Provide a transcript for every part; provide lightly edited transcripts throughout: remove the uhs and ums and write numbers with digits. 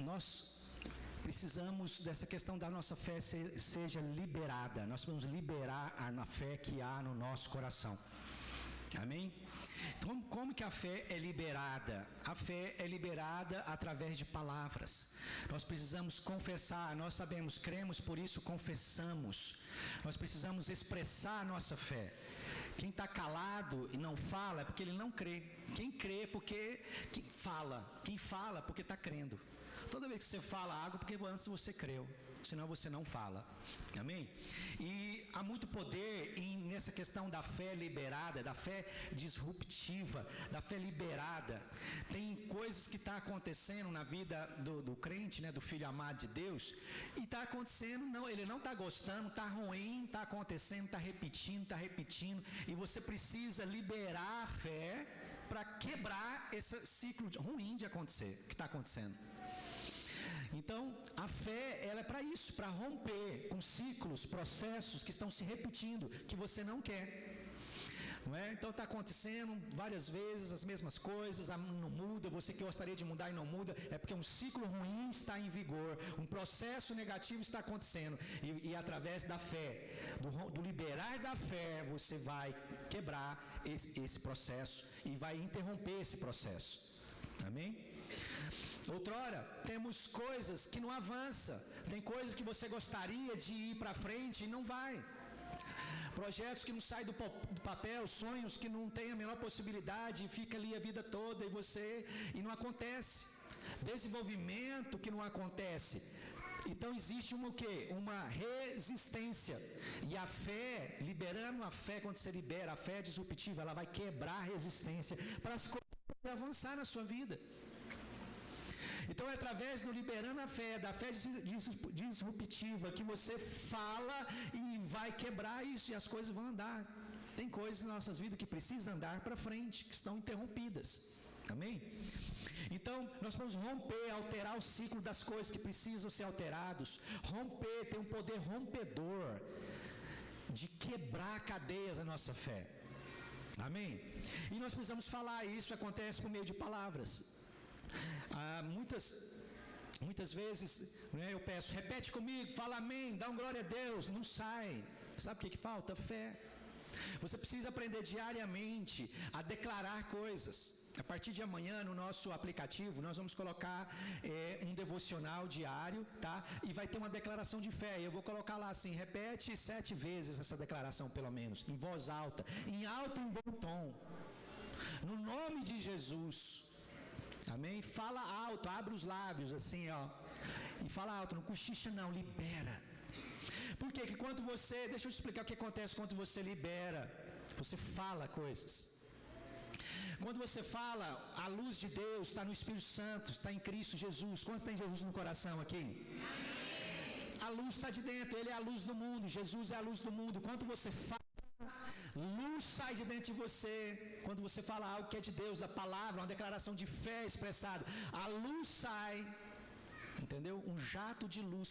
nós precisamos dessa questão da nossa fé seja liberada. Nós vamos liberar a fé que há no nosso coração. Amém? Então, como que a fé é liberada? A fé é liberada através de palavras. Nós precisamos confessar, nós sabemos, cremos, por isso confessamos. Nós precisamos expressar a nossa fé. Quem está calado e não fala é porque ele não crê. Quem crê é porque quem fala porque está crendo. Toda vez que você fala algo, porque antes você creu, senão você não fala. Amém? E há muito poder nessa questão da fé liberada, da fé disruptiva, da fé liberada. Tem coisas que estão acontecendo na vida do crente, né, do filho amado de Deus, e está acontecendo, não, ele não está gostando, está ruim, está acontecendo, está repetindo, e você precisa liberar a fé para quebrar esse ciclo ruim de acontecer, que está acontecendo. Então, a fé, ela é para isso, para romper com ciclos, processos que estão se repetindo, que você não quer. Não é? Então, está acontecendo várias vezes as mesmas coisas, não muda, você que gostaria de mudar e não muda, é porque um ciclo ruim está em vigor, um processo negativo está acontecendo, e através da fé, do liberar da fé, você vai quebrar esse processo e vai interromper esse processo. Amém? Outrora, temos coisas que não avançam, tem coisas que você gostaria de ir para frente e não vai. Projetos que não saem do papel, sonhos que não têm a menor possibilidade e fica ali a vida toda e não acontece. Desenvolvimento que não acontece. Então existe uma resistência. E a fé, liberando a fé, quando você libera, a fé disruptiva, ela vai quebrar a resistência para as coisas avançar na sua vida. Então é através do liberando a fé, da fé disruptiva, que você fala e vai quebrar isso e as coisas vão andar. Tem coisas em nossas vidas que precisam andar para frente, que estão interrompidas. Amém? Então nós vamos romper, alterar o ciclo das coisas que precisam ser alterados. Romper, tem um poder rompedor de quebrar cadeias da nossa fé. Amém? E nós precisamos falar, isso acontece por meio de palavras. Muitas vezes, né, eu peço, repete comigo, fala amém, dá um glória a Deus, não sai. Sabe o que falta? Fé. Você precisa aprender diariamente a declarar coisas. A partir de amanhã, no nosso aplicativo, nós vamos colocar um devocional diário, tá? E vai ter uma declaração de fé. Eu vou colocar lá assim, repete 7 vezes essa declaração, pelo menos, em voz alta, em alto e em bom tom. No nome de Jesus. Amém? Fala alto, abre os lábios assim, ó. E fala alto, não cochicha não, libera. Por quê? Que quando você, deixa eu te explicar o que acontece quando você libera. Você fala coisas. Quando você fala, a luz de Deus está no Espírito Santo, está em Cristo Jesus. Quantos tem Jesus no coração aqui? A luz está de dentro, Ele é a luz do mundo, Jesus é a luz do mundo. Quando você fala, luz sai de dentro de você. Quando você fala algo que é de Deus, da palavra, uma declaração de fé expressada, a luz sai, entendeu? Um jato de luz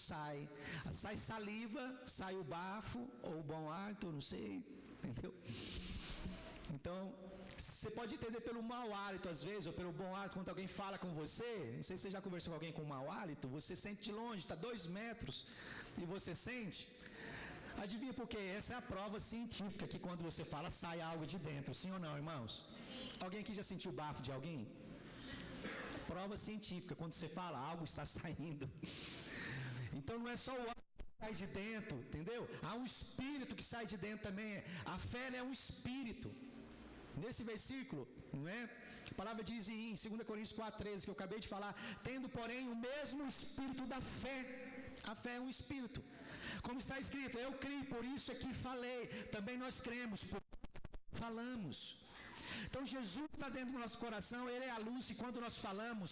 sai saliva, sai o bafo ou o bom hálito, não sei, entendeu? Então você pode entender pelo mau hálito às vezes, ou pelo bom hálito. Quando alguém fala com você, não sei se você já conversou com alguém com mau hálito, você sente de longe, está 2 metros e você sente. Adivinha por quê? Essa é a prova científica, que quando você fala, sai algo de dentro, sim ou não, irmãos? Alguém aqui já sentiu o bafo de alguém? Prova científica, quando você fala, algo está saindo. Então não é só o ar que sai de dentro, entendeu? Há um espírito que sai de dentro também. A fé é um espírito. Nesse versículo, não é? A palavra diz em 2 Coríntios 4,13, que eu acabei de falar, tendo porém o mesmo espírito da fé. A fé é um espírito. Como está escrito, eu creio, por isso é que falei. Também nós cremos, por isso falamos. Então Jesus está dentro do nosso coração, Ele é a luz, e quando nós falamos,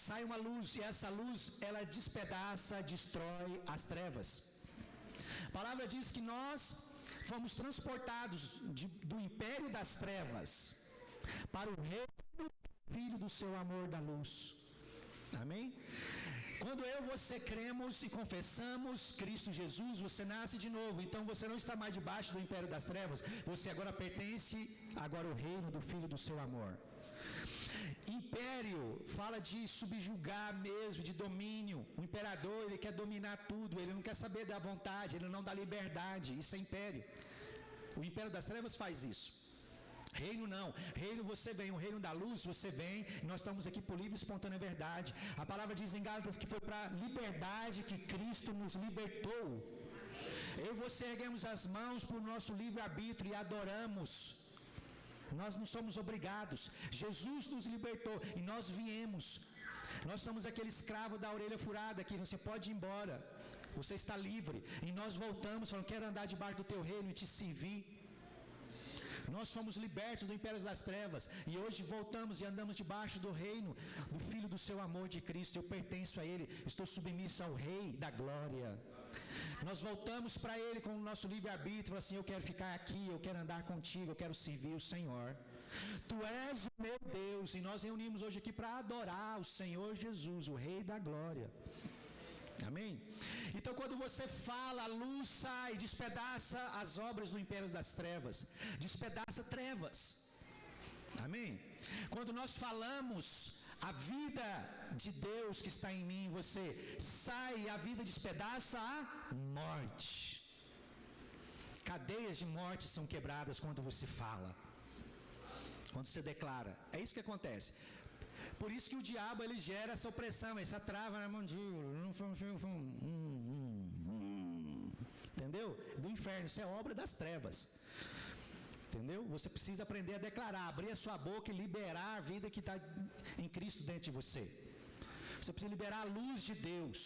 sai uma luz, e essa luz, ela despedaça, destrói as trevas. A palavra diz que nós fomos transportados do império das trevas para o reino do Filho do seu amor da luz. Amém? Quando eu e você cremos e confessamos Cristo Jesus, você nasce de novo. Então você não está mais debaixo do império das trevas. Você agora pertence ao reino do Filho do seu amor. Império fala de subjugar mesmo, de domínio. O imperador, ele quer dominar tudo, ele não quer saber da vontade, ele não dá liberdade. Isso é império. O império das trevas faz isso. Reino não, reino você vem, o reino da luz você vem, nós estamos aqui por livre e espontânea verdade. A palavra diz em Gálatas que foi para a liberdade que Cristo nos libertou. Eu e você erguemos as mãos por nosso livre-arbítrio e adoramos. Nós não somos obrigados. Jesus nos libertou e nós viemos. Nós somos aquele escravo da orelha furada que você pode ir embora. Você está livre. E nós voltamos falando, quero andar debaixo do teu reino e te servir. Nós fomos libertos do império das trevas e hoje voltamos e andamos debaixo do reino do Filho do seu amor de Cristo. Eu pertenço a Ele, estou submisso ao Rei da glória. Nós voltamos para Ele com o nosso livre-arbítrio, assim, eu quero ficar aqui, eu quero andar contigo, eu quero servir o Senhor. Tu és o meu Deus, e nós reunimos hoje aqui para adorar o Senhor Jesus, o Rei da glória. Amém? Então quando você fala, a luz sai, despedaça as obras do império das trevas, despedaça trevas. Amém? Quando nós falamos, a vida de Deus que está em mim, você sai, a vida despedaça a morte. Cadeias de morte são quebradas quando você fala, quando você declara. É isso que acontece. Por isso que o diabo, ele gera essa opressão, essa trava na mandíbula, entendeu? Do inferno, isso é obra das trevas. Entendeu? Você precisa aprender a declarar, abrir a sua boca e liberar a vida que está em Cristo dentro de você. Você precisa liberar a luz de Deus.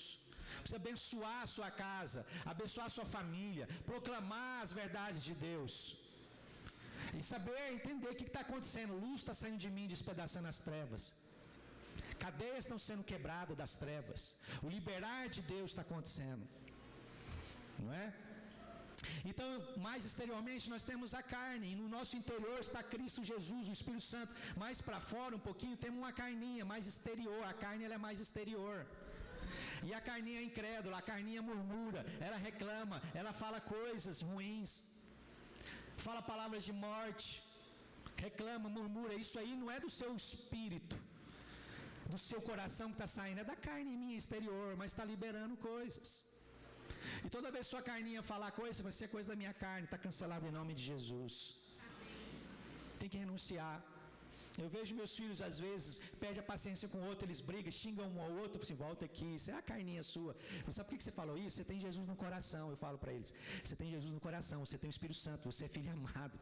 Precisa abençoar a sua casa, abençoar a sua família, proclamar as verdades de Deus. E saber, entender o que está acontecendo. Luz está saindo de mim, despedaçando as trevas. Cadeias estão sendo quebradas das trevas. O liberar de Deus está acontecendo. Não é? Então, mais exteriormente, nós temos a carne, e no nosso interior está Cristo Jesus, o Espírito Santo. Mais para fora, um pouquinho, temos uma carninha mais exterior. A carne, ela é mais exterior. E a carninha é incrédula, a carninha murmura, ela reclama, ela fala coisas ruins, fala palavras de morte, reclama, murmura. Isso aí não é do seu espírito, do seu coração que está saindo, é da carne minha exterior, mas está liberando coisas. E toda vez que sua carninha falar coisa, vai ser coisa da minha carne, está cancelado em nome de Jesus. Tem que renunciar. Eu vejo meus filhos, às vezes, perdem a paciência com o outro, eles brigam, xingam um ao outro, assim, volta aqui, isso é a carninha sua. Sabe por que você falou isso? Você tem Jesus no coração, eu falo para eles. Você tem Jesus no coração, você tem o Espírito Santo, você é filho amado,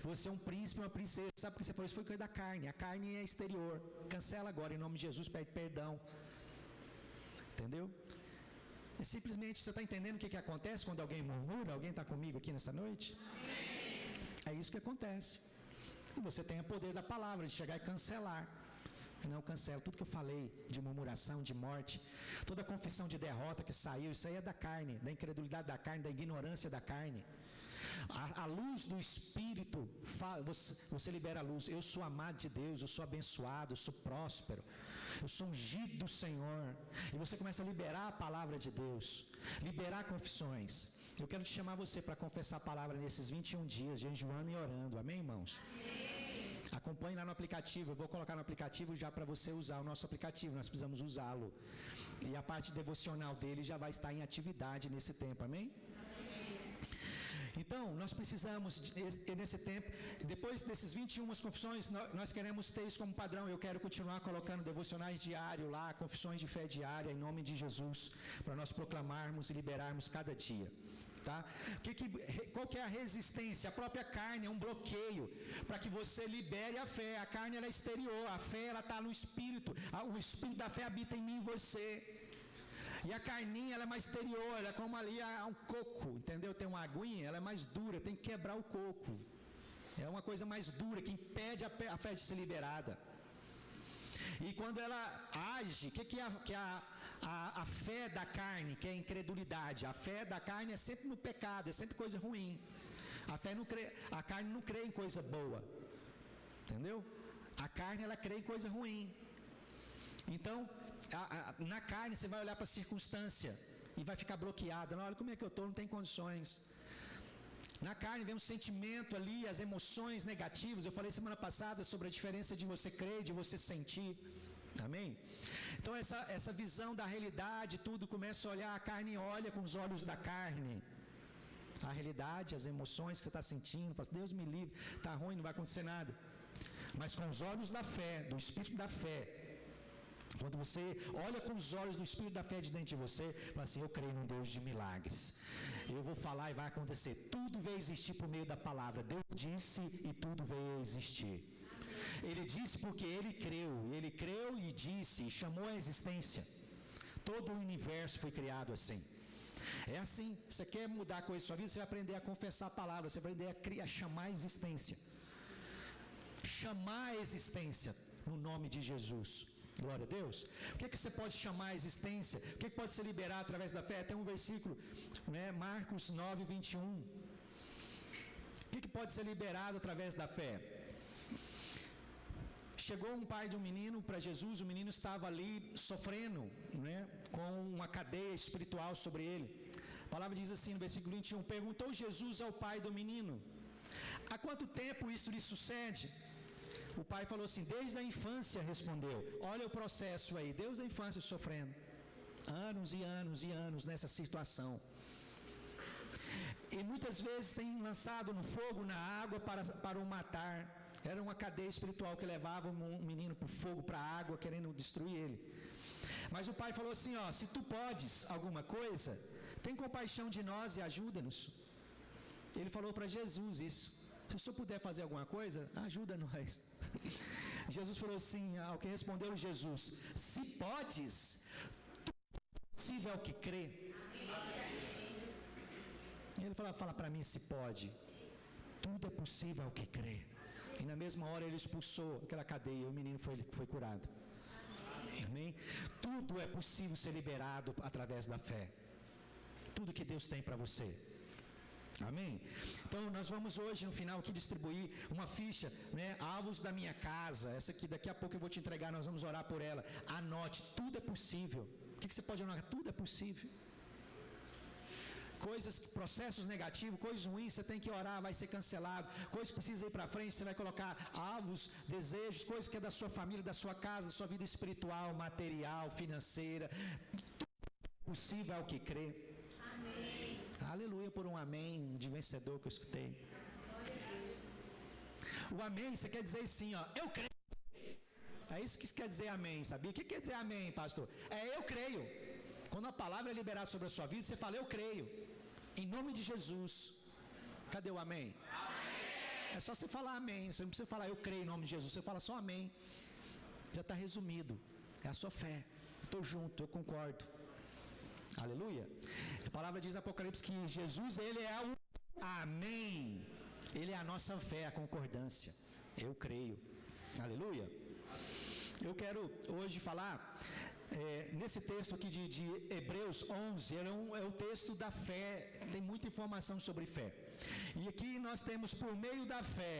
você é um príncipe, uma princesa. Sabe por que você falou isso? Foi coisa da carne, a carne é exterior. Cancela agora, em nome de Jesus, pede perdão. Entendeu? É simplesmente, você está entendendo o que acontece quando alguém murmura? Alguém está comigo aqui nessa noite? É isso que acontece. E você tem o poder da palavra, de chegar e cancelar. Não, eu cancelo tudo que eu falei de murmuração, de morte, toda a confissão de derrota que saiu, isso aí é da carne, da incredulidade da carne, da ignorância da carne. A luz do Espírito, você libera a luz. Eu sou amado de Deus, eu sou abençoado, eu sou próspero, eu sou ungido do Senhor. E você começa a liberar a palavra de Deus, liberar confissões. Eu quero te chamar você para confessar a palavra nesses 21 dias, jejuando e orando. Amém, irmãos? Amém. Acompanhe lá no aplicativo. Eu vou colocar no aplicativo já para você usar o nosso aplicativo. Nós precisamos usá-lo. E a parte devocional dele já vai estar em atividade nesse tempo. Amém? Então, nós precisamos, nesse tempo, depois desses 21 confissões, nós queremos ter isso como padrão. Eu quero continuar colocando devocionais diários lá, confissões de fé diária, em nome de Jesus, para nós proclamarmos e liberarmos cada dia. Tá? Qual que é a resistência? A própria carne é um bloqueio para que você libere a fé. A carne ela é exterior, a fé ela está no Espírito. O Espírito da fé habita em mim e você. E a carninha ela é mais exterior, ela é como ali um coco, entendeu? Tem uma aguinha, ela é mais dura, tem que quebrar o coco. É uma coisa mais dura que impede a fé de ser liberada. E quando ela age, o que é a fé da carne, que é a incredulidade? A fé da carne é sempre no pecado, é sempre coisa ruim. A carne não crê em coisa boa, entendeu? A carne ela crê em coisa ruim. Então, na carne você vai olhar para a circunstância e vai ficar bloqueada. Não, olha como é que eu estou, não tem condições. Na carne vem um sentimento ali, as emoções negativas. Eu falei semana passada sobre a diferença de você crer e de você sentir. Amém? Então essa visão da realidade, tudo começa a olhar, a carne olha com os olhos da carne. A realidade, as emoções que você está sentindo, fala, Deus me livre, está ruim, não vai acontecer nada. Mas com os olhos da fé, do Espírito da fé, quando você olha com os olhos do Espírito da fé de dentro de você, fala assim, eu creio num Deus de milagres. Eu vou falar e vai acontecer. Tudo veio existir por meio da palavra. Deus disse e tudo veio a existir. Ele disse porque ele creu e disse, e chamou a existência. Todo o universo foi criado assim. É assim, você quer mudar coisa na sua vida, você vai aprender a confessar a palavra, você vai aprender a chamar a existência. Chamar a existência no nome de Jesus. Glória a Deus. O que é que você pode chamar a existência? O que é que pode ser liberado através da fé? Tem um versículo, né? Marcos 9, 21. O que é que pode ser liberado através da fé? Chegou um pai de um menino para Jesus, o menino estava ali sofrendo, né? Com uma cadeia espiritual sobre ele. A palavra diz assim no versículo 21, perguntou Jesus ao pai do menino, há quanto tempo isso lhe sucede? O pai falou assim, desde a infância, respondeu. Olha o processo aí, desde a infância sofrendo. Anos e anos e anos nessa situação. E muitas vezes tem lançado no fogo, na água para o matar. Era uma cadeia espiritual que levava um menino para o fogo, para a água, querendo destruir ele. Mas o pai falou assim, ó, se tu podes alguma coisa, tem compaixão de nós e ajuda-nos. Ele falou para Jesus isso. Se o senhor puder fazer alguma coisa, ajuda nós. Jesus falou assim, ao que respondeu Jesus, se podes, tudo é possível ao que crê. Ele fala para mim se pode, tudo é possível ao que crê. E na mesma hora ele expulsou aquela cadeia, o menino foi curado. Amém? Tudo é possível ser liberado através da fé. Tudo que Deus tem para você. Amém? Então nós vamos hoje no final aqui distribuir uma ficha, né? Alvos da minha casa. Essa aqui daqui a pouco eu vou te entregar, nós vamos orar por ela. Anote, tudo é possível. O que você pode anotar? Tudo é possível. Coisas, processos negativos, coisas ruins, você tem que orar, vai ser cancelado. Coisas que precisam ir para frente, você vai colocar alvos, desejos, coisas que é da sua família, da sua casa, da sua vida espiritual, material, financeira. Tudo é possível ao que crê. Amém. Aleluia por um amém de vencedor que eu escutei. O amém, você quer dizer assim, ó, eu creio. É isso que quer dizer amém, sabia? O que quer dizer amém, pastor? É eu creio. Quando a palavra é liberada sobre a sua vida, você fala, eu creio. Em nome de Jesus. Cadê o amém? Amém. É só você falar amém. Você não precisa falar eu creio em nome de Jesus. Você fala só amém. Já está resumido. É a sua fé. Estou junto, eu concordo. Aleluia. A palavra diz em Apocalipse que Jesus, ele é o amém. Ele é a nossa fé, a concordância. Eu creio. Aleluia. Eu quero hoje falar nesse texto aqui de Hebreus 11, é o texto da fé, tem muita informação sobre fé. E aqui nós temos, por meio da fé,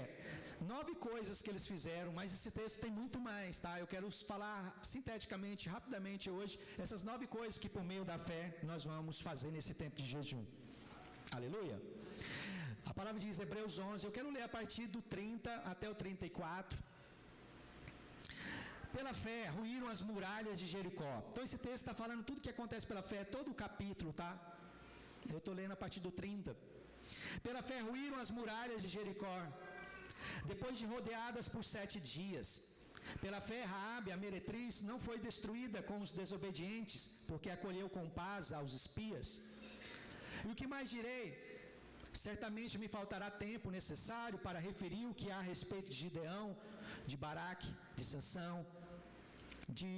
9 coisas que eles fizeram, mas esse texto tem muito mais, tá? Eu quero falar sinteticamente, rapidamente hoje, essas 9 coisas que por meio da fé nós vamos fazer nesse tempo de jejum. Aleluia. A palavra diz Hebreus 11, eu quero ler a partir do 30 até o 34. Pela fé, ruíram as muralhas de Jericó. Então esse texto está falando tudo que acontece pela fé, todo o capítulo, tá? Eu estou lendo a partir do 30. Pela fé, ruíram as muralhas de Jericó, depois de rodeadas por 7 dias. Pela fé, Raabe, a meretriz, não foi destruída com os desobedientes, porque acolheu com paz aos espias. E o que mais direi? Certamente me faltará tempo necessário para referir o que há a respeito de Gideão, de Baraque, de Sansão, de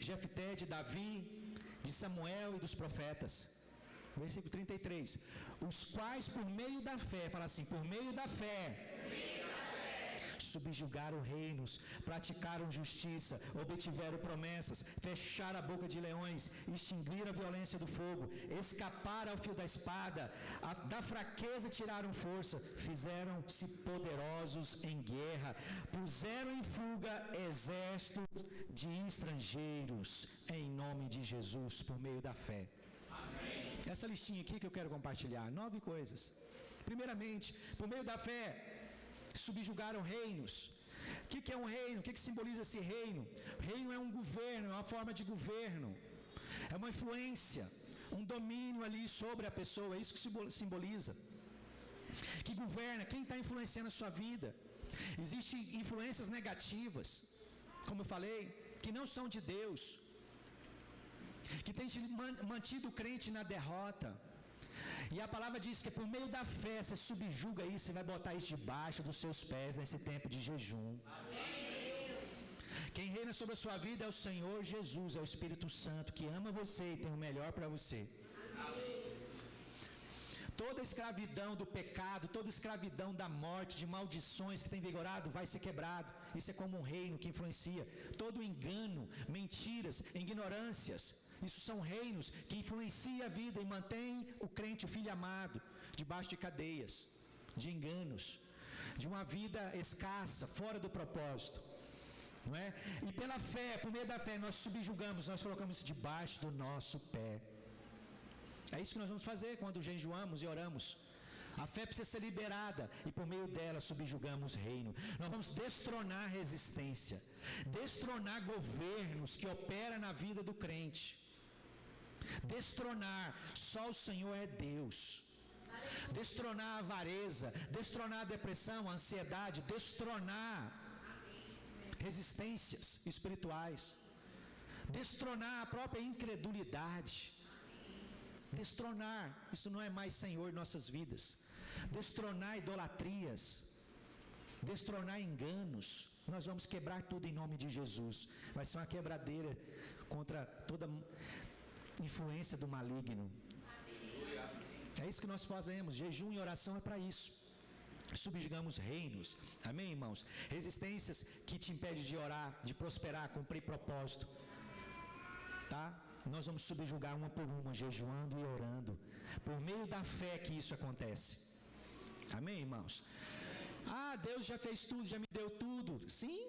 Jefté, de Davi, de Samuel e dos profetas. Versículo 33. Os quais por meio da fé, fala assim, por meio da fé, subjugaram reinos, praticaram justiça, obtiveram promessas, fecharam a boca de leões, extinguiram a violência do fogo, escaparam ao fio da espada, da fraqueza tiraram força, fizeram-se poderosos em guerra, puseram em fuga exércitos de estrangeiros, em nome de Jesus, por meio da fé. Amém. Essa listinha aqui que eu quero compartilhar, 9 coisas. Primeiramente, por meio da fé, subjugaram reinos. O que é um reino? O que simboliza esse reino? Reino é um governo, é uma forma de governo, é uma influência, um domínio ali sobre a pessoa, é isso que simboliza. Que governa, quem está influenciando a sua vida. Existem influências negativas, como eu falei, que não são de Deus, que tem mantido o crente na derrota. E a palavra diz que por meio da fé você subjuga isso, você vai botar isso debaixo dos seus pés nesse tempo de jejum. Amém. Quem reina sobre a sua vida é o Senhor Jesus, é o Espírito Santo, que ama você e tem o melhor para você. Amém. Toda escravidão do pecado, toda escravidão da morte, de maldições que tem vigorado, vai ser quebrado. Isso é como um reino que influencia. Todo engano, mentiras, ignorâncias, isso são reinos que influenciam a vida e mantêm o crente, o filho amado, debaixo de cadeias, de enganos, de uma vida escassa, fora do propósito. Não é? E pela fé, por meio da fé, nós subjugamos, nós colocamos isso debaixo do nosso pé. É isso que nós vamos fazer quando jejuamos e oramos. A fé precisa ser liberada e por meio dela subjugamos reino. Nós vamos destronar resistência, destronar governos que operam na vida do crente. Destronar, só o Senhor é Deus. Destronar a avareza, destronar a depressão, a ansiedade, destronar resistências espirituais, destronar a própria incredulidade. Destronar, isso não é mais Senhor em nossas vidas. Destronar idolatrias, destronar enganos. Nós vamos quebrar tudo em nome de Jesus. Vai ser uma quebradeira contra toda influência do maligno. É isso que nós fazemos. Jejum e oração é para isso. Subjugamos reinos. Amém, irmãos? Resistências que te impedem de orar, de prosperar, cumprir propósito. Tá? Nós vamos subjugar uma por uma, jejuando e orando. Por meio da fé que isso acontece. Amém, irmãos? Ah, Deus já fez tudo, já me deu tudo. Sim.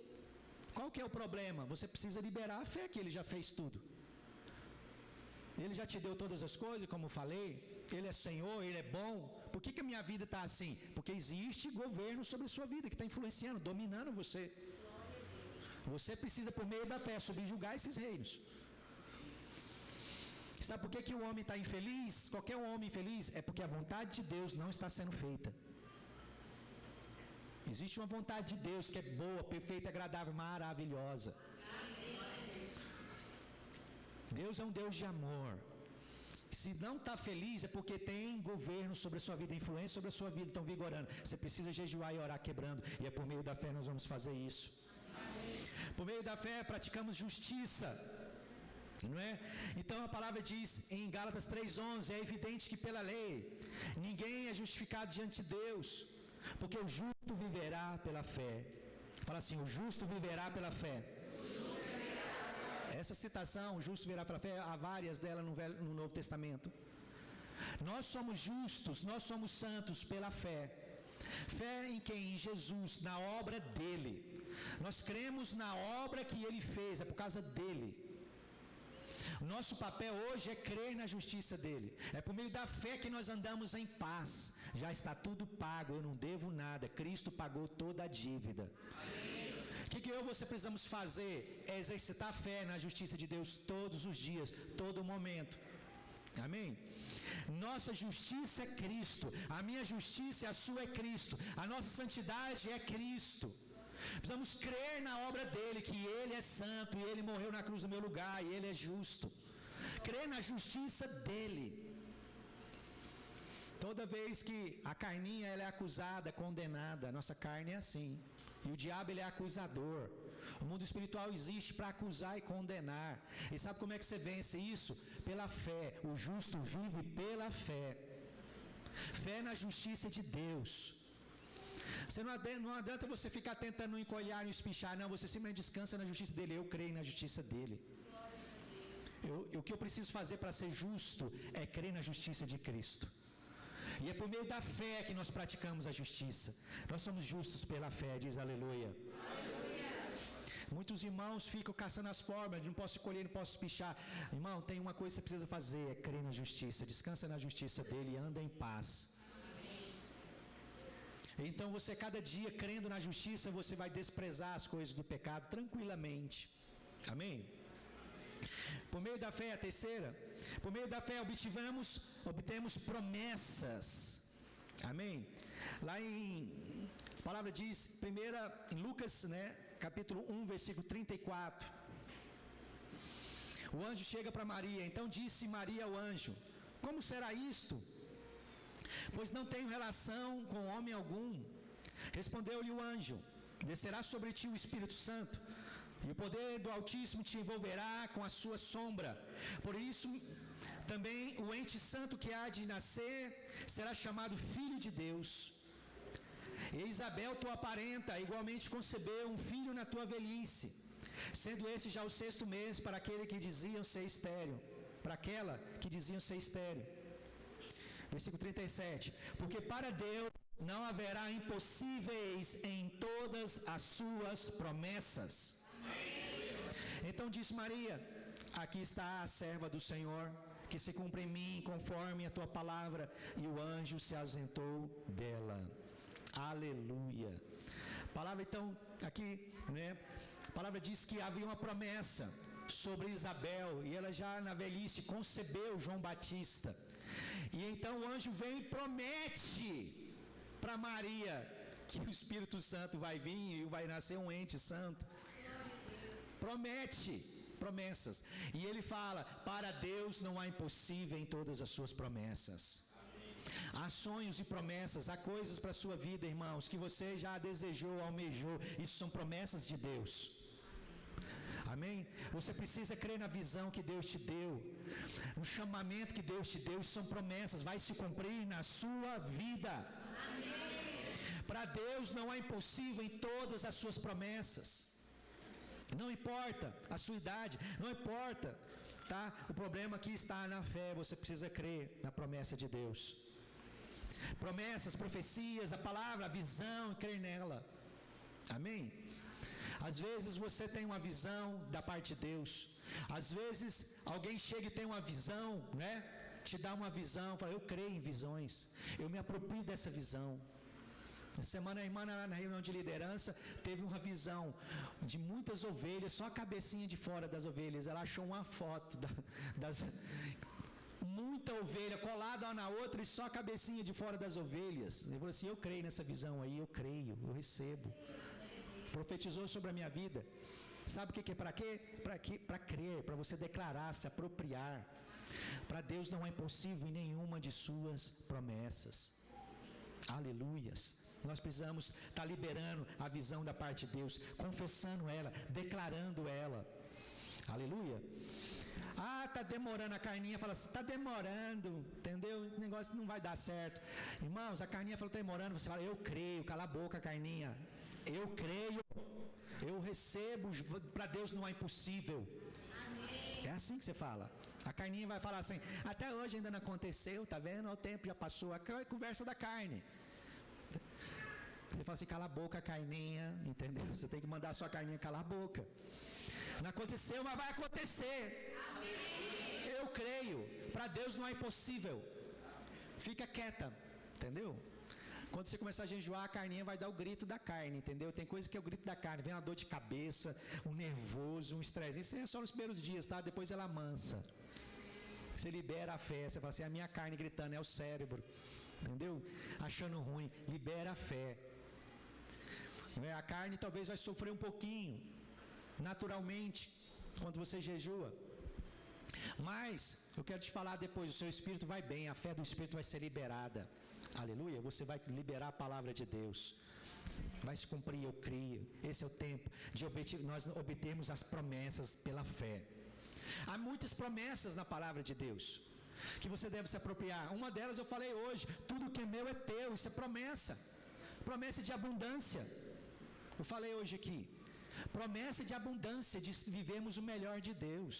Qual que é o problema? Você precisa liberar a fé que Ele já fez tudo. Ele já te deu todas as coisas, como eu falei. Ele é Senhor, Ele é bom. Por que a minha vida está assim? Porque existe governo sobre a sua vida, que está influenciando, dominando você. Você precisa, por meio da fé, subjugar esses reinos. Sabe por que o homem está infeliz? Qualquer homem infeliz é porque a vontade de Deus não está sendo feita. Existe uma vontade de Deus que é boa, perfeita, agradável, maravilhosa. Deus é um Deus de amor. Se não está feliz é porque tem governo sobre a sua vida, influência sobre a sua vida, estão vigorando. Você precisa jejuar e orar quebrando. E é por meio da fé nós vamos fazer isso. Por meio da fé praticamos justiça. Não é? Então a palavra diz em Gálatas 3:11, é evidente que pela lei ninguém é justificado diante de Deus, porque o justo viverá pela fé. Fala assim, o justo viverá pela fé. Essa citação, o justo viverá pela fé, há várias delas no Novo Testamento. Nós somos justos, nós somos santos pela fé. Fé em quem? Em Jesus, na obra dele. Nós cremos na obra que ele fez, é por causa dele. Nosso papel hoje é crer na justiça dele. É por meio da fé que nós andamos em paz. Já está tudo pago, eu não devo nada. Cristo pagou toda a dívida. O que eu e você precisamos fazer? É exercitar a fé na justiça de Deus todos os dias, todo momento. Amém? Nossa justiça é Cristo. A minha justiça e a sua é Cristo. A nossa santidade é Cristo. Precisamos crer na obra dele, que ele é santo e ele morreu na cruz no meu lugar e ele é justo. Crer na justiça dele. Toda vez que a carninha ela é acusada, condenada, a nossa carne é assim. E o diabo ele é acusador. O mundo espiritual existe para acusar e condenar. E sabe como é que você vence isso? Pela fé. O justo vive pela fé. Fé na justiça de Deus. Não adianta você ficar tentando não encolhar, não espichar, não. Você simplesmente descansa na justiça dele. Eu creio na justiça dele. O que eu preciso fazer para ser justo é crer na justiça de Cristo. E é por meio da fé que nós praticamos a justiça. Nós somos justos pela fé, diz aleluia. Muitos irmãos ficam caçando as formas, não posso escolher, não posso espichar. Irmão, tem uma coisa que você precisa fazer, é crer na justiça. Descansa na justiça dele e anda em paz. Então você cada dia crendo na justiça, você vai desprezar as coisas do pecado tranquilamente. Amém? Por meio da fé, a terceira, por meio da fé obtemos promessas. Amém? Lá a palavra diz, em Lucas, capítulo 1, versículo 34. O anjo chega para Maria, então disse Maria ao anjo: como será isto? Pois não tenho relação com homem algum. Respondeu-lhe o anjo: descerá sobre ti o Espírito Santo, e o poder do Altíssimo te envolverá com a sua sombra. Por isso também o ente santo que há de nascer será chamado Filho de Deus. E Isabel, tua parenta, igualmente concebeu um filho na tua velhice, sendo esse já o 6º mês para aquela que diziam ser estéril. Versículo 37. Porque para Deus não haverá impossíveis em todas as suas promessas. Então disse Maria: aqui está a serva do Senhor, que se cumpra em mim conforme a tua palavra. E o anjo se ausentou dela. Aleluia. A palavra então aqui, a palavra diz que havia uma promessa sobre Isabel, e ela já na velhice concebeu João Batista. E então o anjo vem e promete para Maria que o Espírito Santo vai vir e vai nascer um ente santo. Promete promessas. E ele fala: para Deus não há impossível em todas as suas promessas. Há sonhos e promessas, há coisas para a sua vida, irmãos, que você já desejou, almejou. Isso são promessas de Deus. Amém? Você precisa crer na visão que Deus te deu, no chamamento que Deus te deu. Isso são promessas, vai se cumprir na sua vida. Para Deus não há impossível em todas as suas promessas. Não importa a sua idade, não importa, tá? O problema aqui está na fé. Você precisa crer na promessa de Deus. Promessas, profecias, a palavra, a visão, crer nela. Amém? Às vezes você tem uma visão da parte de Deus. Às vezes alguém chega e tem uma visão, te dá uma visão, fala: eu creio em visões, eu me aproprio dessa visão. Essa semana a irmã na reunião de liderança teve uma visão de muitas ovelhas, só a cabecinha de fora das ovelhas. Ela achou uma foto muita ovelha colada uma na outra e só a cabecinha de fora das ovelhas. Ele falou assim: eu creio nessa visão aí, eu creio, eu recebo. Profetizou sobre a minha vida. Sabe o que é para quê? Para crer, para você declarar, se apropriar. Para Deus não é impossível em nenhuma de suas promessas. Aleluias. Nós precisamos estar liberando a visão da parte de Deus, confessando ela, declarando ela. Aleluia. Está demorando, a Carninha fala assim: está demorando, entendeu? O negócio não vai dar certo. Irmãos, a Carninha fala: está demorando. Você fala: eu creio. Cala a boca, Carninha. Eu creio, eu recebo. Para Deus não é impossível. É assim que você fala. A Carninha vai falar assim: até hoje ainda não aconteceu, tá vendo? O tempo já passou. Aquela é conversa da carne. Você fala assim: cala a boca, Carninha, entendeu? Você tem que mandar a sua Carninha calar a boca. Não aconteceu, mas vai acontecer. Eu creio. Para Deus não é impossível. Fica quieta, entendeu? Quando você começar a jejuar, a Carninha vai dar o grito da carne, entendeu? Tem coisa que é o grito da carne. Vem uma dor de cabeça, um nervoso, um estresse. Isso é só nos primeiros dias, tá? Depois ela amansa. Você libera a fé. Você fala assim: a minha carne gritando, é o cérebro, entendeu? Achando ruim. Libera a fé. A carne talvez vai sofrer um pouquinho, naturalmente, quando você jejua. Mas eu quero te falar depois: o seu espírito vai bem, a fé do espírito vai ser liberada. Aleluia. Você vai liberar a palavra de Deus, vai se cumprir, eu creio. Esse é o tempo de nós obtermos as promessas pela fé. Há muitas promessas na palavra de Deus que você deve se apropriar. Uma delas eu falei hoje: tudo que é meu é teu. Isso é promessa. Promessa de abundância. Eu falei hoje aqui: promessa de abundância, de vivermos o melhor de Deus.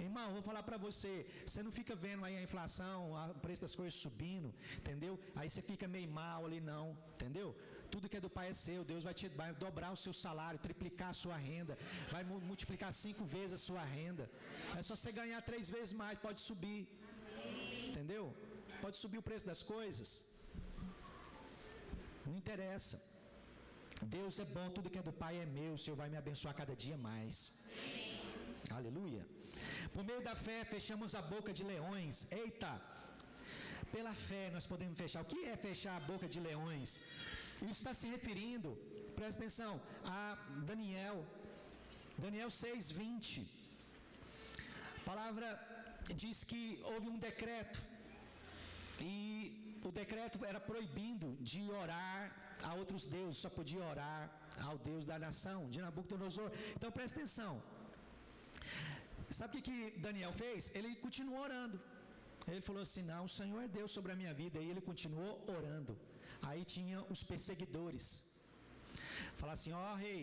Irmão, vou falar para você: você não fica vendo aí a inflação, o preço das coisas subindo, entendeu? Aí você fica meio mal ali, não, entendeu? Tudo que é do Pai é seu. Deus vai dobrar o seu salário, triplicar a sua renda, vai multiplicar 5 vezes a sua renda. É só você ganhar 3 vezes mais, pode subir, entendeu? Pode subir o preço das coisas. Não interessa. Deus é bom, tudo que é do Pai é meu, o Senhor vai me abençoar cada dia mais. Amém. Aleluia. Por meio da fé, fechamos a boca de leões. Eita! Pela fé nós podemos fechar. O que é fechar a boca de leões? Isso está se referindo, presta atenção, a Daniel 6:20. A palavra diz que houve um decreto, e o decreto era proibindo de orar a outros deuses, só podia orar ao Deus da nação, de Nabucodonosor. Então presta atenção. Sabe o que Daniel fez? Ele continuou orando. Ele falou assim: não, o Senhor é Deus sobre a minha vida. E ele continuou orando. Aí tinha os perseguidores. Falaram assim: ó rei,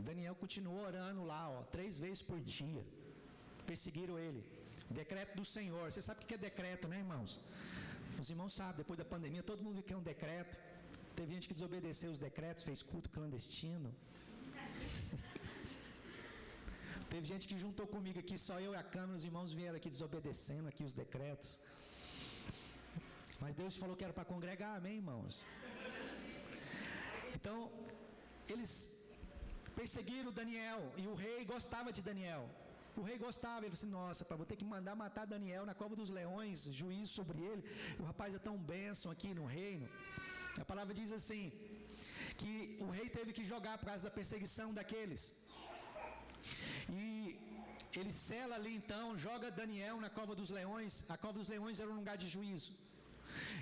Daniel continuou orando lá, 3 vezes por dia. Perseguiram ele. Decreto do Senhor. Você sabe o que é decreto, né, irmãos? Os irmãos sabem, depois da pandemia, todo mundo quer um decreto. Teve gente que desobedeceu os decretos, fez culto clandestino. Teve gente que juntou comigo aqui, só eu e a câmera, os irmãos vieram aqui desobedecendo aqui os decretos. Mas Deus falou que era para congregar, amém, irmãos? Então, eles perseguiram Daniel, e o rei gostava de Daniel. O rei gostava, ele falou assim: nossa, vou ter que mandar matar Daniel na cova dos leões, juízo sobre ele. O rapaz é tão bênção aqui no reino. A palavra diz assim, que o rei teve que jogar por causa da perseguição daqueles. E ele sela ali então, joga Daniel na cova dos leões. A cova dos leões era um lugar de juízo.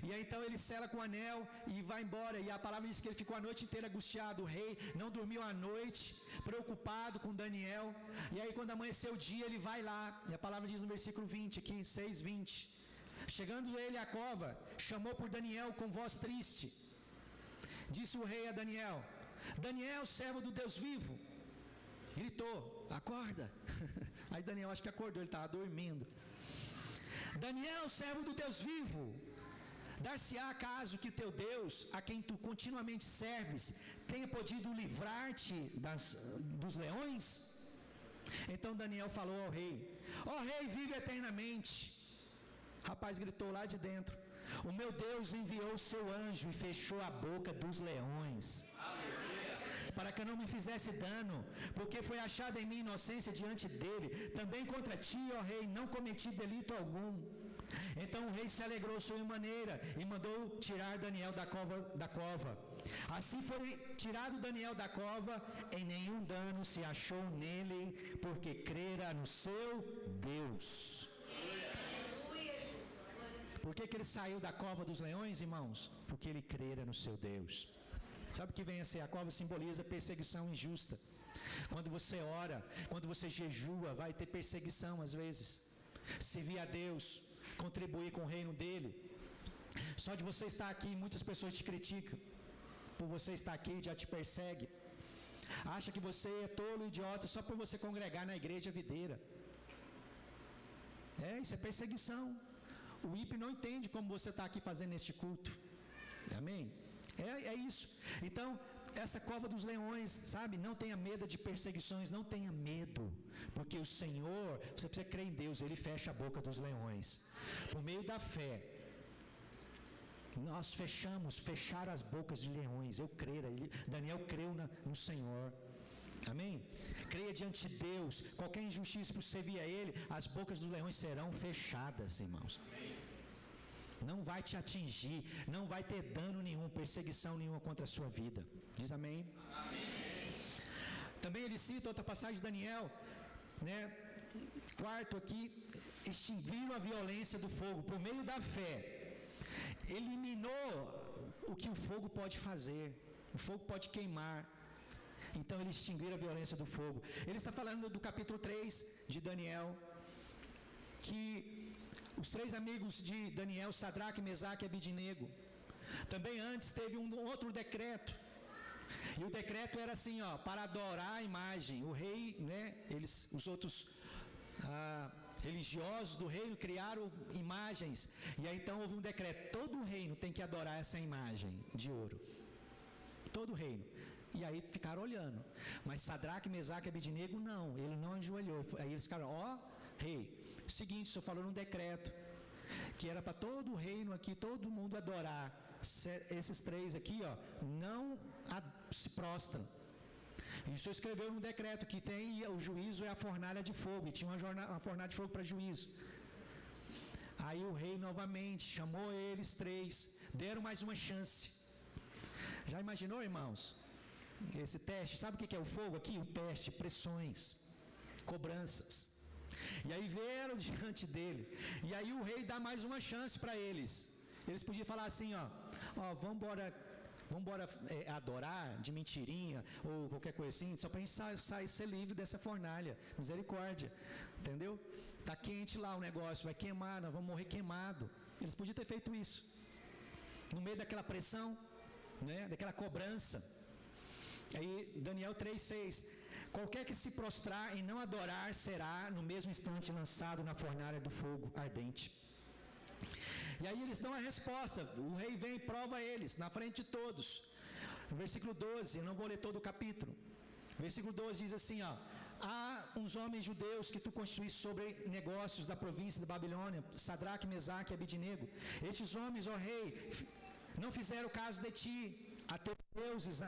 E aí então ele sela com o anel e vai embora. E a palavra diz que ele ficou a noite inteira angustiado. O rei não dormiu a noite, preocupado com Daniel. E aí quando amanheceu o dia, ele vai lá. E a palavra diz no versículo 20 aqui, 6:20. Chegando ele à cova, chamou por Daniel com voz triste. Disse o rei a Daniel: Daniel, servo do Deus vivo. Gritou: acorda. Aí Daniel acho que acordou, ele estava dormindo. Daniel, servo do Deus vivo, dar-se-á acaso que teu Deus, a quem tu continuamente serves, tenha podido livrar-te dos leões? Então Daniel falou ao rei: ó rei, vive eternamente. Rapaz gritou lá de dentro: o meu Deus enviou o seu anjo e fechou a boca dos leões, para que não me fizesse dano, porque foi achada em mim inocência diante dele. Também contra ti, ó rei, não cometi delito algum. Então o rei se alegrou sobremaneira e mandou tirar Daniel da cova. Assim foi tirado Daniel da cova, em nenhum dano se achou nele, porque crera no seu Deus. Por que ele saiu da cova dos leões, irmãos? Porque ele crera no seu Deus. Sabe o que vem a ser? A cova simboliza perseguição injusta. Quando você ora, quando você jejua, vai ter perseguição às vezes. Servir a Deus, contribuir com o reino dele. Só de você estar aqui, muitas pessoas te criticam. Por você estar aqui, já te persegue. Acha que você é tolo, idiota, só por você congregar na igreja videira. Isso é perseguição. O ímpio não entende como você está aqui fazendo este culto. Amém? É isso. Então, essa cova dos leões, sabe? Não tenha medo de perseguições, não tenha medo. Porque o Senhor, você precisa crer em Deus, Ele fecha a boca dos leões. Por meio da fé, nós fecharam as bocas de leões. Eu creio, Daniel creu no Senhor. Amém? Creia diante de Deus. Qualquer injustiça por servir a Ele, as bocas dos leões serão fechadas, irmãos. Amém. Não vai te atingir, não vai ter dano nenhum, perseguição nenhuma contra a sua vida. Diz amém? Amém. Também ele cita outra passagem de Daniel, né? Quarto aqui, extinguiram a violência do fogo por meio da fé. Eliminou o que o fogo pode fazer. O fogo pode queimar. Então eles extinguiram a violência do fogo. Ele está falando do capítulo 3 de Daniel, que os 3 amigos de Daniel, Sadraque, Mesaque e Abidnego, também antes teve um outro decreto. E o decreto era assim, para adorar a imagem. O rei, né, os outros religiosos do reino criaram imagens. E aí então houve um decreto: todo o reino tem que adorar essa imagem de ouro. Todo o reino. E aí ficaram olhando. Mas Sadraque, Mesaque e Abidnego não, ele não ajoelhou. Aí eles ficaram: rei, seguinte, o senhor falou num decreto que era para todo o reino aqui, todo mundo adorar. esses 3 aqui, ó, não se prostram. Isso escreveu no decreto que tem o juízo é a fornalha de fogo, e tinha uma fornalha de fogo para juízo. Aí o rei novamente chamou eles 3, deram mais uma chance. Já imaginou, irmãos? Esse teste, sabe o que é o fogo aqui? O teste, pressões, cobranças. E aí vieram diante dele. E aí o rei dá mais uma chance para eles. Eles podiam falar assim, ó, vamos embora adorar de mentirinha ou qualquer coisa assim, só para a gente ser livre dessa fornalha. Misericórdia, entendeu? Está quente lá o negócio, vai queimar, nós vamos morrer queimado. Eles podiam ter feito isso. No meio daquela pressão, né, daquela cobrança. Aí Daniel 3:6, qualquer que se prostrar e não adorar será no mesmo instante lançado na fornalha do fogo ardente. E aí eles dão a resposta, o rei vem e prova eles, na frente de todos. No versículo 12, eu não vou ler todo o capítulo. Versículo 12 diz assim, ó, há uns homens judeus que tu constituíste sobre negócios da província da Babilônia, Sadraque, Mesaque e Abidnego. Estes homens, ó rei, não fizeram caso de ti, a teus deuses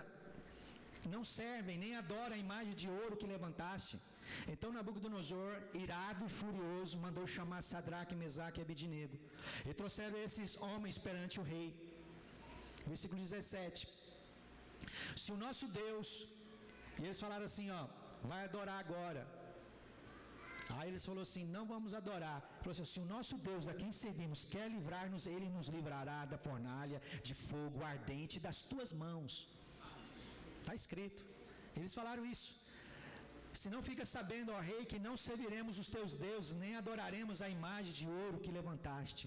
não servem, nem adoram a imagem de ouro que levantaste. Então Nabucodonosor, irado e furioso, mandou chamar Sadraque, Mesaque e Abidnego. E trouxeram esses homens perante o rei. Versículo 17. Se o nosso Deus, e eles falaram assim, ó, vai adorar agora. Aí eles falaram assim, não vamos adorar. Falou assim, se o nosso Deus a quem servimos quer livrar-nos, ele nos livrará da fornalha de fogo ardente das tuas mãos. Está escrito. Eles falaram isso. Se não fica sabendo, ó rei, que não serviremos os teus deuses, nem adoraremos a imagem de ouro que levantaste,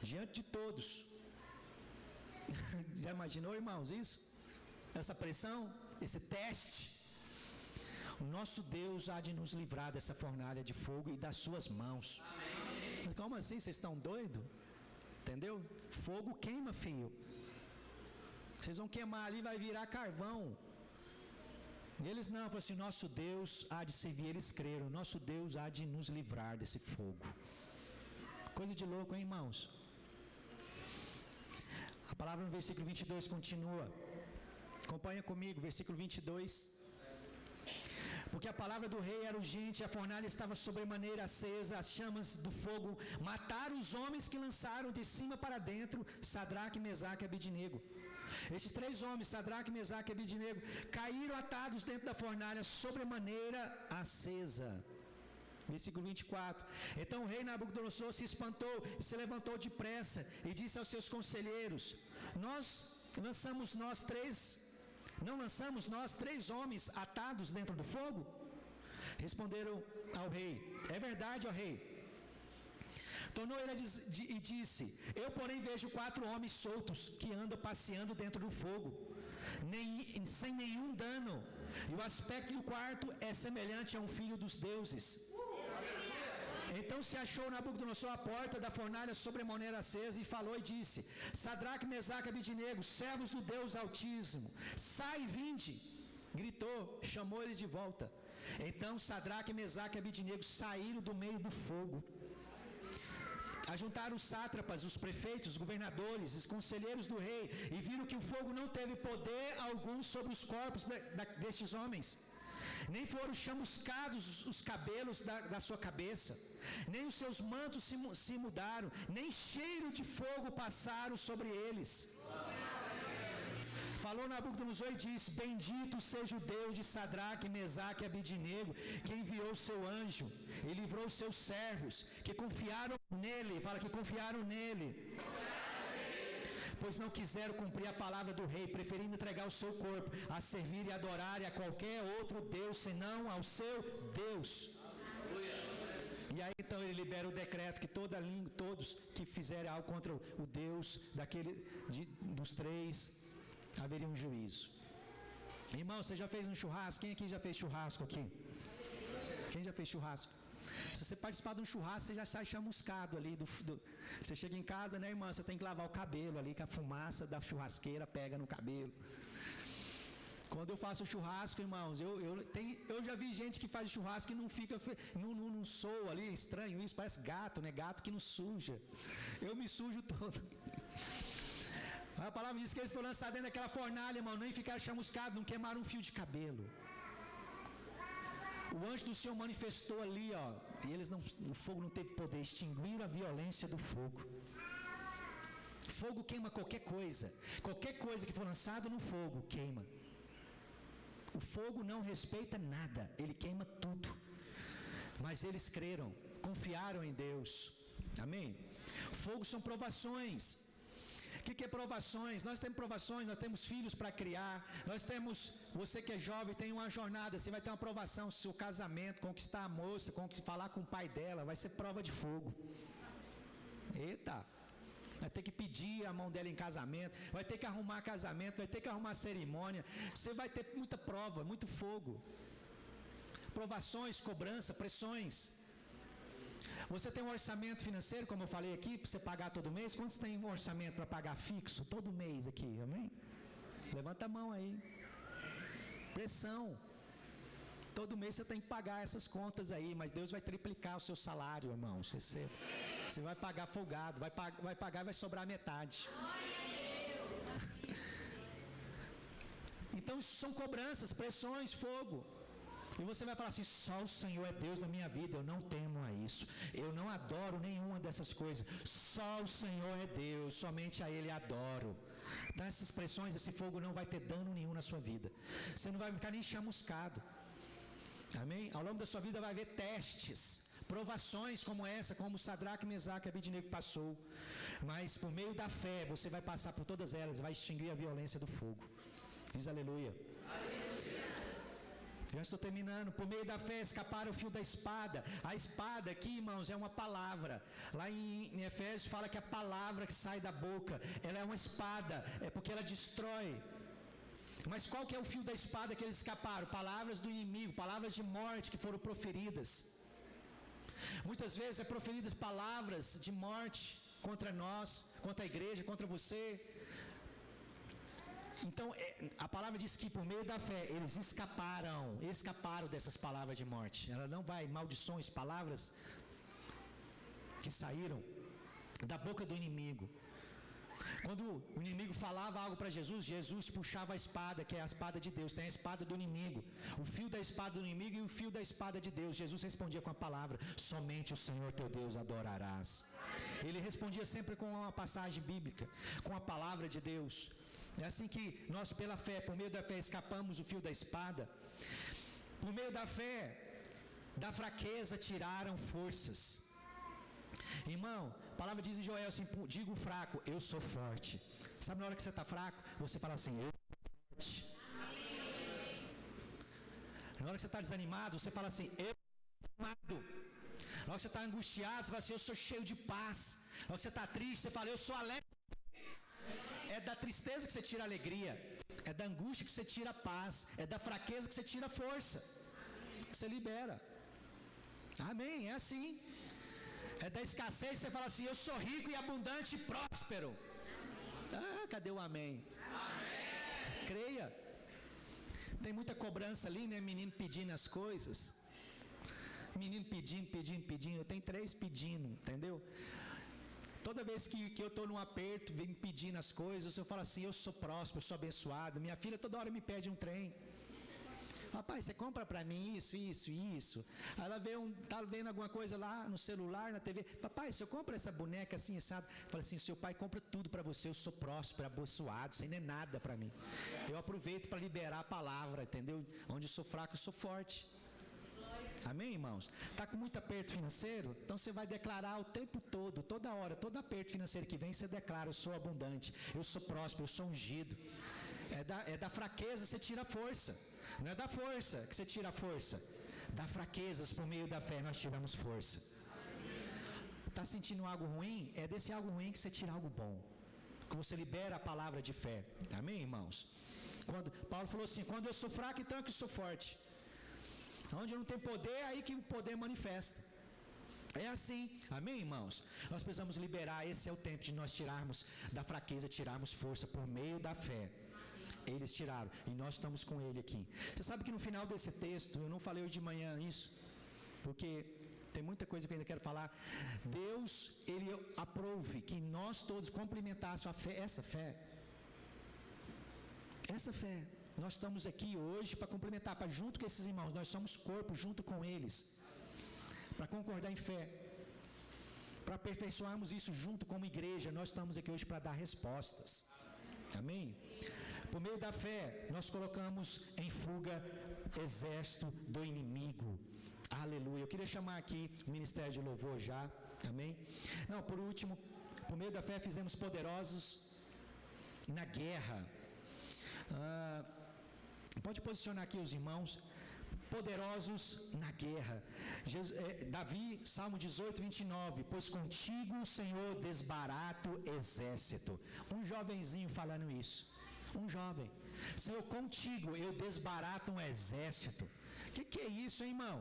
diante de todos. Já imaginou, irmãos, isso? Essa pressão, esse teste? O nosso Deus há de nos livrar dessa fornalha de fogo e das suas mãos. Amém. Como assim? Vocês estão doidos? Entendeu? Fogo queima, filho. Vocês vão queimar ali, vai virar carvão. E eles não, falaram assim, nosso Deus há de servir, eles creram, nosso Deus há de nos livrar desse fogo. Coisa de louco, hein, irmãos? A palavra no versículo 22 continua. Acompanha comigo, versículo 22. Porque a palavra do rei era urgente, a fornalha estava sobremaneira acesa, as chamas do fogo mataram os homens que lançaram de cima para dentro Sadraque, Mesaque e Abidnego. Esses 3 homens, Sadraque, Mesaque e Abidnego, caíram atados dentro da fornalha sobremaneira acesa. Versículo 24. Então o rei Nabucodonosor se espantou e se levantou depressa e disse aos seus conselheiros, não lançamos nós 3 homens atados dentro do fogo? Responderam ao rei, é verdade, ó rei. Tornou ele e disse, eu porém vejo 4 homens soltos que andam passeando dentro do fogo, sem nenhum dano, e o aspecto do quarto é semelhante a um filho dos deuses. Então se achou Nabucodonosor à porta da fornalha sobremaneira acesa e falou e disse, Sadraque, Mesaque e Abidnego, servos do Deus Altíssimo, sai e vinde. Gritou, chamou eles de volta. Então Sadraque, Mesaque e Abidnego saíram do meio do fogo. Ajuntaram os sátrapas, os prefeitos, os governadores, os conselheiros do rei, e viram que o fogo não teve poder algum sobre os corpos destes homens. Nem foram chamuscados os cabelos da sua cabeça, nem os seus mantos se mudaram, nem cheiro de fogo passaram sobre eles. Falou Nabucodonosor e disse, bendito seja o Deus de Sadraque, Mesaque e Abidnego, que enviou o seu anjo e livrou os seus servos, que confiaram nele, fala que confiaram nele, pois não quiseram cumprir a palavra do rei, preferindo entregar o seu corpo a servir e adorar a qualquer outro Deus, senão ao seu Deus. E aí então ele libera o decreto que todos que fizerem algo contra o Deus dos 3, haveria um juízo. Irmão, você já fez um churrasco? Quem aqui já fez churrasco aqui? Quem já fez churrasco? Se você participar de um churrasco, você já sai chamuscado ali. Você chega em casa, né, irmã? Você tem que lavar o cabelo ali, que a fumaça da churrasqueira pega no cabelo. Quando eu faço churrasco, irmãos, eu já vi gente que faz churrasco e não fica, não soa ali, estranho isso, parece gato, né? Gato que não suja. Eu me sujo todo. A palavra diz que eles foram lançados dentro daquela fornalha, irmão, nem ficaram chamuscados, não queimaram um fio de cabelo. O anjo do Senhor manifestou ali, ó, e o fogo não teve poder, extinguiram a violência do fogo. Fogo queima qualquer coisa que for lançado no fogo queima. O fogo não respeita nada, ele queima tudo. Mas eles creram, confiaram em Deus. Amém? Fogo são provações. O que é provações? Nós temos provações, nós temos filhos para criar, nós temos, você que é jovem tem uma jornada, você vai ter uma provação, seu casamento, conquistar a moça, falar com o pai dela, vai ser prova de fogo. Eita! Vai ter que pedir a mão dela em casamento, vai ter que arrumar casamento, vai ter que arrumar cerimônia, você vai ter muita prova, muito fogo. Provações, cobrança, pressões. Você tem um orçamento financeiro, como eu falei aqui, para você pagar todo mês? Quantos tem um orçamento para pagar fixo todo mês aqui? Amém? Levanta a mão aí. Pressão. Todo mês você tem que pagar essas contas aí, mas Deus vai triplicar o seu salário, irmão. Você vai pagar folgado, vai pagar e vai sobrar metade. Então isso são cobranças, pressões, fogo. E você vai falar assim, só o Senhor é Deus na minha vida, eu não temo a isso, eu não adoro nenhuma dessas coisas, só o Senhor é Deus, somente a Ele adoro. Então essas pressões, esse fogo não vai ter dano nenhum na sua vida, você não vai ficar nem chamuscado. Amém? Ao longo da sua vida vai haver testes, provações como essa, como Sadraque, Mesaque e Abednego passou, mas por meio da fé você vai passar por todas elas, vai extinguir a violência do fogo. Diz aleluia. Já estou terminando. Por meio da fé escaparam o fio da espada. A espada aqui, irmãos, é uma palavra. Lá em Efésios fala que a palavra que sai da boca, ela é uma espada, é porque ela destrói. Mas qual que é o fio da espada que eles escaparam? Palavras do inimigo, palavras de morte que foram proferidas. Muitas vezes é proferidas palavras de morte contra nós, contra a igreja, contra você. Então, a palavra diz que por meio da fé, eles escaparam dessas palavras de morte. Ela não vai, maldições, palavras que saíram da boca do inimigo. Quando o inimigo falava algo para Jesus, Jesus puxava a espada, que é a espada de Deus. Tem a espada do inimigo, o fio da espada do inimigo e o fio da espada de Deus. Jesus respondia com a palavra, somente o Senhor teu Deus adorarás. Ele respondia sempre com uma passagem bíblica, com a palavra de Deus. É assim que nós, pela fé, por meio da fé, escapamos o fio da espada. Por meio da fé, da fraqueza tiraram forças. Irmão, a palavra diz em Joel assim, digo fraco, eu sou forte. Sabe na hora que você está fraco, você fala assim, eu sou forte. Na hora que você está desanimado, você fala assim, eu sou amado. Na hora que você está angustiado, você fala assim, eu sou cheio de paz. Na hora que você está triste, você fala, eu sou alegre. É da tristeza que você tira a alegria, é da angústia que você tira a paz, é da fraqueza que você tira a força, que você libera. Amém, é assim. É da escassez que você fala assim, eu sou rico e abundante e próspero. Ah, cadê o amém? Amém. Creia. Tem muita cobrança ali, né? Menino pedindo as coisas. Menino pedindo. Eu tenho 3 pedindo, entendeu? Toda vez que eu estou num aperto, vem pedindo as coisas, eu falo assim, eu sou próspero, eu sou abençoado. Minha filha toda hora me pede um trem. Papai, você compra para mim isso. Aí ela tá vendo alguma coisa lá no celular, na TV. Papai, você compra essa boneca assim, sabe? Fala assim, seu pai compra tudo para você, eu sou próspero, abençoado, isso aí não é nada para mim. Eu aproveito para liberar a palavra, entendeu? Onde eu sou fraco, eu sou forte. Amém, irmãos? Está com muito aperto financeiro? Então você vai declarar o tempo todo, toda hora, todo aperto financeiro que vem, você declara, eu sou abundante, eu sou próspero, eu sou ungido. É da fraqueza você tira a força. Não é da força que você tira a força. Da fraquezas, por meio da fé, nós tiramos força. Está sentindo algo ruim? É desse algo ruim que você tira algo bom. Que você libera a palavra de fé. Amém, irmãos? Paulo falou assim, quando eu sou fraco, então é que eu sou forte. Onde não tem poder, é aí que o poder manifesta. É assim, amém, irmãos? Nós precisamos liberar, esse é o tempo de nós tirarmos da fraqueza, tirarmos força por meio da fé. Eles tiraram, e nós estamos com ele aqui. Você sabe que no final desse texto, eu não falei hoje de manhã isso, porque tem muita coisa que eu ainda quero falar. Deus, ele aprove que nós todos complementássemos essa fé Essa fé. Nós estamos aqui hoje para complementar, para junto com esses irmãos, nós somos corpo junto com eles, para concordar em fé, para aperfeiçoarmos isso junto como igreja. Nós estamos aqui hoje para dar respostas. Amém? Por meio da fé, nós colocamos em fuga o exército do inimigo. Aleluia. Eu queria chamar aqui o ministério de louvor já. Amém? Não, por último, por meio da fé fizemos poderosos na guerra. Pode posicionar aqui os irmãos. Poderosos na guerra. Davi, Salmo 18, 29. Pois contigo, Senhor, desbarato exército. Um jovenzinho falando isso. Um jovem. Senhor, contigo eu desbarato um exército. Que é isso, hein, irmão?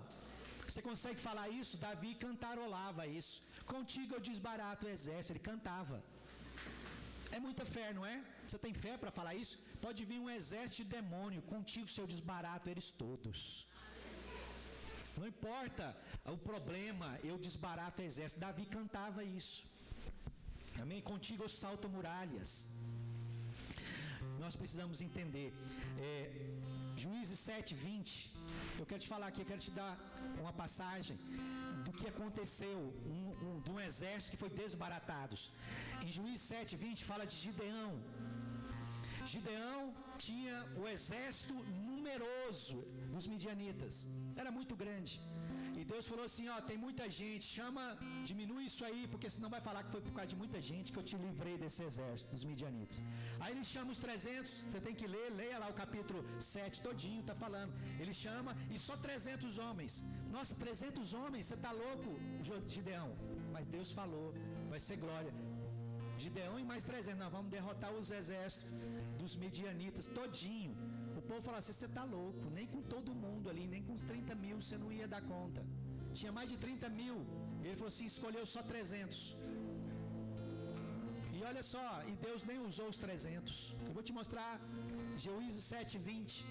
Você consegue falar isso? Davi cantarolava isso. Contigo eu desbarato o exército. Ele cantava. É muita fé, não é? Você tem fé para falar isso? Pode vir um exército de demônio. Contigo se eu desbarato eles todos. Não importa o problema, eu desbarato o exército. Davi cantava isso. Amém? Contigo eu salto muralhas. Nós precisamos entender. Juízes 7, 20. Eu quero te falar aqui, eu quero te dar uma passagem do que aconteceu, de um exército que foi desbaratado. Em Juízes 7, 20 fala de Gideão. Gideão tinha o exército numeroso dos midianitas. Era muito grande. E Deus falou assim, tem muita gente, diminui isso aí, porque senão vai falar que foi por causa de muita gente que eu te livrei desse exército, dos midianitas. Aí ele chama os 300, você tem que leia lá o capítulo 7 todinho, está falando. Ele chama e só 300 homens. Nossa, 300 homens, você está louco, Gideão? Mas Deus falou, vai ser glória. Gideão e mais 300, nós vamos derrotar os exércitos dos midianitas todinho. O povo falou assim, você está louco, nem com todo mundo ali, nem com os 30 mil você não ia dar conta. Tinha mais de 30 mil, ele falou assim, escolheu só 300. E olha só, e Deus nem usou os 300. Eu vou te mostrar, Juízes 7, 20.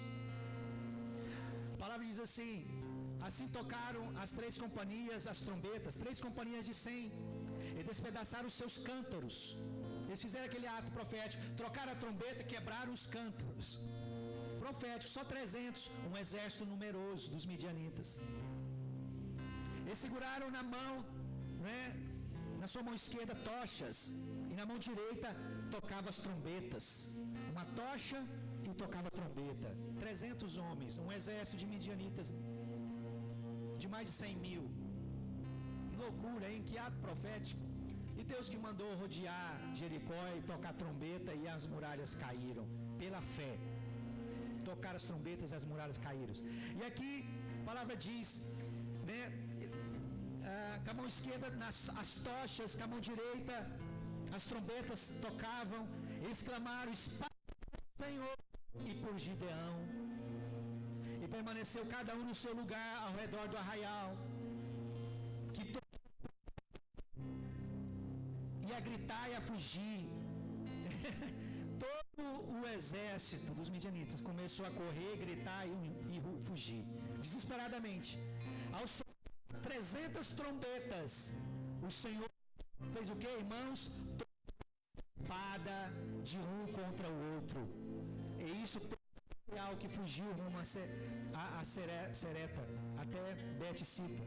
A palavra diz assim, assim tocaram as 3 companhias, as trombetas, 3 companhias de 100, e despedaçaram os seus cântaros. Eles fizeram aquele ato profético, trocaram a trombeta, quebraram os cântaros. Profético, só 300, um exército numeroso dos midianitas. Eles seguraram na mão, na sua mão esquerda, tochas, e na mão direita tocava as trombetas. Uma tocha e tocava trombeta. 300 homens, um exército de midianitas de mais de 100 mil. Que loucura, hein? Que ato profético. E Deus que mandou rodear Jericó e tocar trombeta, e as muralhas caíram pela fé. Tocaram as trombetas e as muralhas caíram. E aqui a palavra diz, com a mão esquerda as tochas, com a mão direita as trombetas tocavam. Eles clamaram, espada do Senhor e por Gideão. E permaneceu cada um no seu lugar ao redor do arraial. E a gritar e a fugir. Todo o exército dos midianitas começou a correr, gritar e fugir, desesperadamente. Aos 300 trombetas, o Senhor fez o que, irmãos? Espada de um contra o outro. E isso que fugiu rumo a Sereta, até Bet-Sita.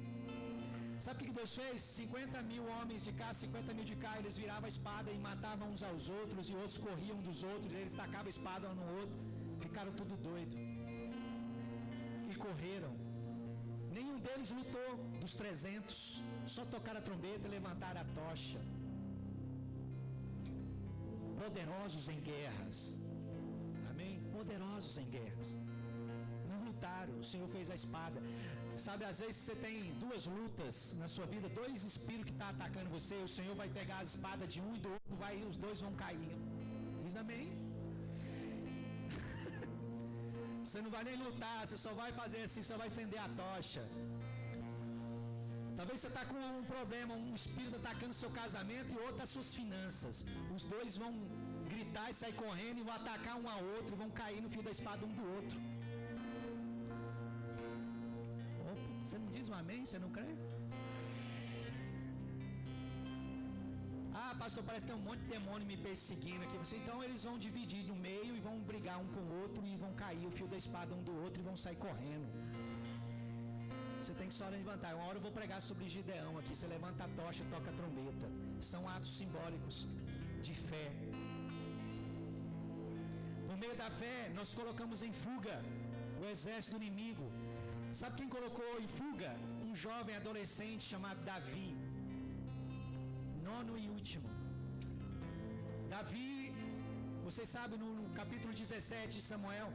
Sabe o que Deus fez? 50 mil homens de cá, 50 mil de cá, eles viravam a espada e matavam uns aos outros, e outros corriam dos outros, eles tacavam a espada um no outro, ficaram tudo doido. E correram. Nenhum deles lutou dos 300, só tocaram a trombeta e levantaram a tocha. Poderosos em guerras. Amém? Poderosos em guerras. Não lutaram, o Senhor fez a espada. Sabe, às vezes você tem 2 lutas na sua vida, 2 espíritos que estão atacando você, o Senhor vai pegar as espadas de um e do outro, os 2 vão cair. Diz amém? Você não vai nem lutar, você só vai fazer assim, só vai estender a tocha. Talvez você está com um problema, um espírito atacando seu casamento e outro as suas finanças. Os 2 vão gritar e sair correndo e vão atacar um ao outro, vão cair no fio da espada um do outro. Você não diz um amém? Você não crê? Ah, pastor, parece que tem um monte de demônio me perseguindo aqui. Então eles vão dividir no meio e vão brigar um com o outro e vão cair o fio da espada um do outro e vão sair correndo. Você tem que só levantar. Uma hora eu vou pregar sobre Gideão aqui. Você levanta a tocha, toca a trombeta. São atos simbólicos de fé. Por meio da fé, nós colocamos em fuga o exército do inimigo. Sabe quem colocou em fuga? Um jovem adolescente chamado Davi. Nono e último. Davi, vocês sabem, no capítulo 17 de Samuel,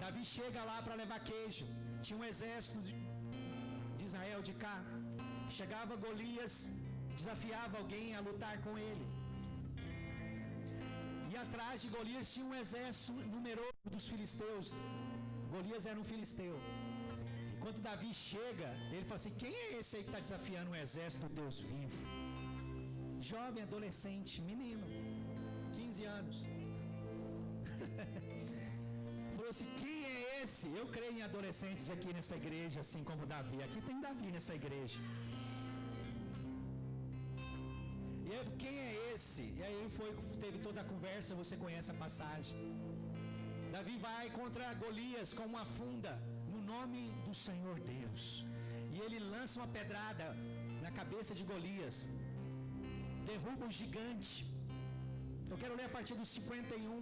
Davi chega lá para levar queijo. Tinha um exército de Israel de cá. Chegava Golias, desafiava alguém a lutar com ele. E atrás de Golias tinha um exército numeroso dos filisteus. Golias era um filisteu. E quando Davi chega, ele fala assim: quem é esse aí que está desafiando um exército do Deus vivo? Jovem, adolescente, menino, 15 anos. Falou assim: quem é esse? Eu creio em adolescentes aqui nessa igreja, assim como Davi. Aqui tem Davi nessa igreja. E aí, quem é esse? E aí teve toda a conversa, você conhece a passagem. Davi vai contra Golias com uma funda, no nome do Senhor Deus. E ele lança uma pedrada na cabeça de Golias. Derruba o gigante. Eu quero ler a partir do 51.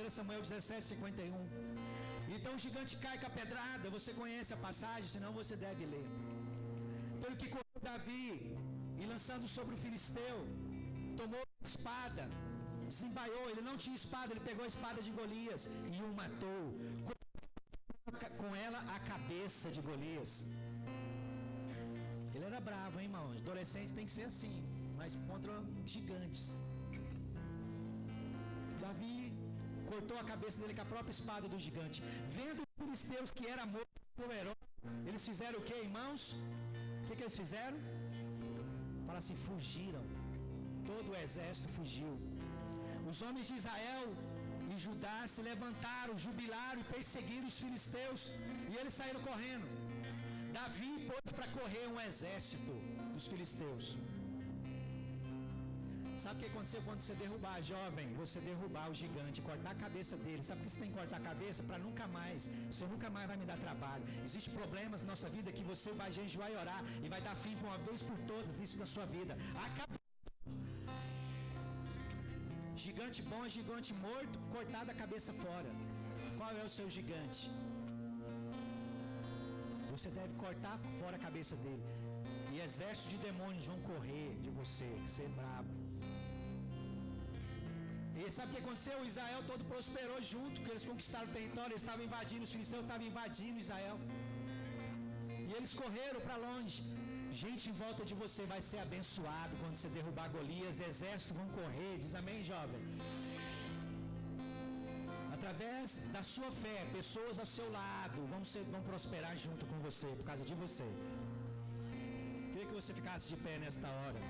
1 Samuel 17, 51. Então o gigante cai com a pedrada. Você conhece a passagem, senão você deve ler. Pelo que correu Davi, e lançando sobre o filisteu, tomou a espada, desembaiou. Ele não tinha espada, ele pegou a espada de Golias e o matou. Com ela a cabeça de Golias. Ele era bravo, hein, irmão? Adolescente tem que ser assim, mas contra gigantes. Davi cortou a cabeça dele com a própria espada do gigante. Vendo os filisteus que era morto pelo herói, eles fizeram o que, irmãos? O que eles fizeram? Fala assim: fugiram. Todo o exército fugiu. Os homens de Israel e Judá se levantaram, jubilaram e perseguiram os filisteus, e eles saíram correndo. Davi pôs para correr um exército dos filisteus. Sabe o que aconteceu quando você derrubar, jovem? Você derrubar o gigante, cortar a cabeça dele. Sabe por que você tem que cortar a cabeça? Para nunca mais. Você nunca mais vai me dar trabalho. Existem problemas na nossa vida que você vai jejuar e orar e vai dar fim por uma vez por todas nisso na sua vida. Gigante bom é gigante morto, cortada a cabeça fora. Qual é o seu gigante? Você deve cortar fora a cabeça dele. E exércitos de demônios vão correr de você, ser brabo. E sabe o que aconteceu? O Israel todo prosperou junto, porque eles conquistaram o território, eles estavam invadindo, os filisteus estavam invadindo Israel. E eles correram para longe. Gente em volta de você vai ser abençoado quando você derrubar Golias, exércitos vão correr, diz amém, jovem? Através da sua fé, pessoas ao seu lado vão prosperar junto com você, por causa de você. Queria que você ficasse de pé nesta hora.